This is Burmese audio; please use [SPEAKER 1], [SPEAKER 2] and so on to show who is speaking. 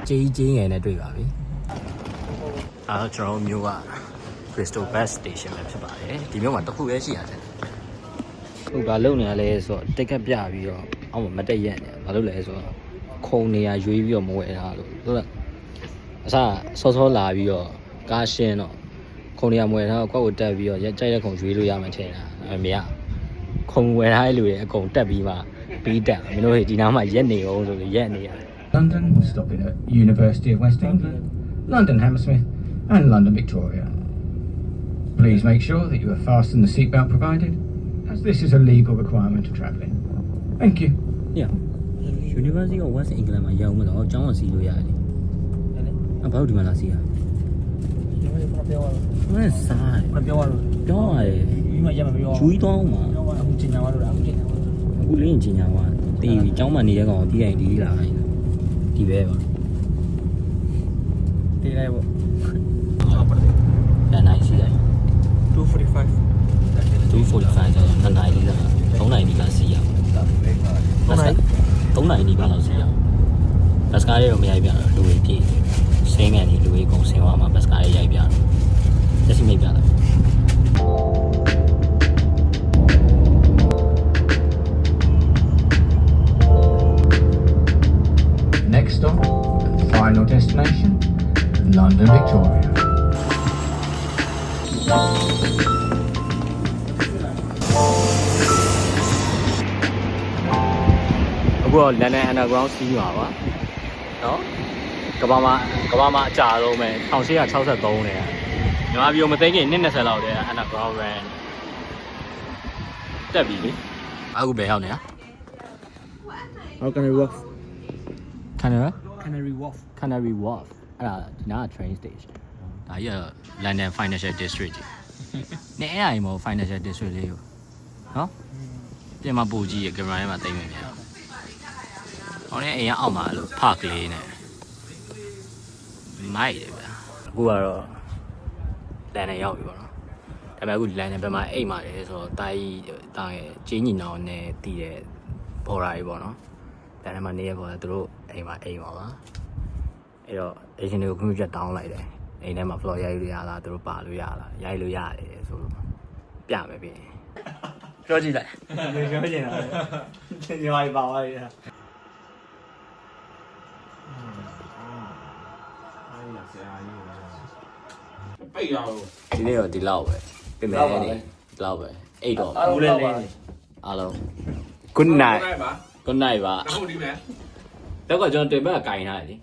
[SPEAKER 1] ကြီးငယ်နဲ့တွေ့ပါပြီအဲ့တော့ကျွန်တော်မျိုးက Crystal Bus Station ပဲဖြစ်ပါတယ်ဒီမျိုးမှာတစ်ခုပဲရှိရတယ်ခုကလုံနေရလဲဆိုတော့တိတ်ကပ်ပြပြီးတော့အောက်မှာမတက်ရက်နေဘာလို့လဲဆိုတော့ခုံနေရရွေးပြီးတော့မဝယ်ထားလို့ဆိုတော့အစားစောလာပြီးတော့ကားရှင်းတော့ခုံနေရမဝယ်ထားတော့ကိုယ့်ကိုတက်ပြီးတော့ကြိုက်တဲ့ခုံရွေးလို့ရမှထင်တာမရခုံဝယ်ထားတဲ့လူတွေအကုန်တက်ပြီးမှပြီးတက်မင်းတို့ဒီနားမှာရက်နေအောင်ဆိုလို့ရက်နေရတယ်
[SPEAKER 2] London, stopping at University of West England, London Hammersmith and London Victoria. Please make sure that you have fastened the seatbelt provided, as this is a legal requirement of travelling. Thank you.
[SPEAKER 1] Yeah. University of West England မှာရောက်မှတော့အကြောင်းကိုစီးလို့ရတယ်။ဘာလို့ဒီမှာလာစီးရ။ပြောရလို့။မင်းစား။ပြောရလို့။ပြောရတယ်။ဒီမှာရမှာပြော။ဂျူးတောင်းမှာ။ပြောရအခုကျင်ညာသွားလို့လားအခုကျင်ညာသွား။အခုလင်းကျင်ညာသွား။တီးပြီးကျောင်းမှာနေတဲ့ကောင်တီးရင်တီးလာတယ်။ဒီပဲပါ။တီးလိုက်ပေါ့။အဲ့နိုင်စီးလိုက်။
[SPEAKER 3] 245
[SPEAKER 1] 245ဆိုတော့2နိုင်လေးလား3နိုင်လေးလားစီးရအောင်3နိုင်လေးပါလို့စီးရအောင်ဘတ်စကားလေးတော့မရိုက်ပြတော့လူတွေပြည့်စင်းငံလေးလူတွေကုန်ဆင်းသွားမှာဘတ်စကားလေးရိုက်ပြတော့လက်ရှိမိတ်ပြတယ်
[SPEAKER 2] Next stop, and final destination, London Victoria.
[SPEAKER 1] အခုတော့ London Underground စီးမှာပါနော်ကဘာမှာအကြာဆုံးပဲ1863နဲ့မြန်မာပြည်မသိခင်နှစ်20လောက်တည်း Underground Run တက်ပြီလေအခုဘယ်ရောက်နေလဲ
[SPEAKER 3] How can I walk?
[SPEAKER 1] Canada
[SPEAKER 3] Canary Wharf
[SPEAKER 1] Canary Wharf အဲ့ဒါဒီနား train station ဒါကြီးက London Financial District ကြီးနေအဲ့အိမ်မို့ Financial District လေးကိုနော်ပြင်မှာပူကြီးရကင်မရာထဲမှာသိမ့်နေပြန်ဟောင်းနေအိမ်ကအောက်မှာလို့ park လေးနဲ့မိုက်တယ်ဗျာအခုကတော့ London ရောက်ပြီပေါ့နော်ဒါပေမဲ့အခု London ဘက်မှာအိမ်မှာလေဆိုတော့တာရဲ့ကြီးညီနောင်နဲ့တည်တဲ့ဘော်ရာကြီးပေါ့နော်ဒါနဲ့မှနေရပေါ်သူတို့အိမ်မှာပါအဲ့တော့အရှင်တွေကိုခွင့်ပြုချက်တောင်းလိုက်တယ်အိမ်ထဲမှာ floor ရိုက်လို့ရလားသူတို့ပါလို့ရလားရိုက်လို့ရတယ်ဆိုလို့ပြမယ်ပြင်ပြောကြည့်လိုက်ပြောချင်တာသင်ရွာပါသွားပြီ
[SPEAKER 3] ပိတ်ရအောင်
[SPEAKER 1] ဒီနေ့တော့ဒီလောက်ပဲပြင်မယ်နေဒီလောက်ပဲအိတ်တော့ဘူးလဲလဲအားလုံး good night good night ပါအခုဒီမဲ့တော့ကကျွန်တော်တင်ဘက်ကကင်ထားတယ်လေ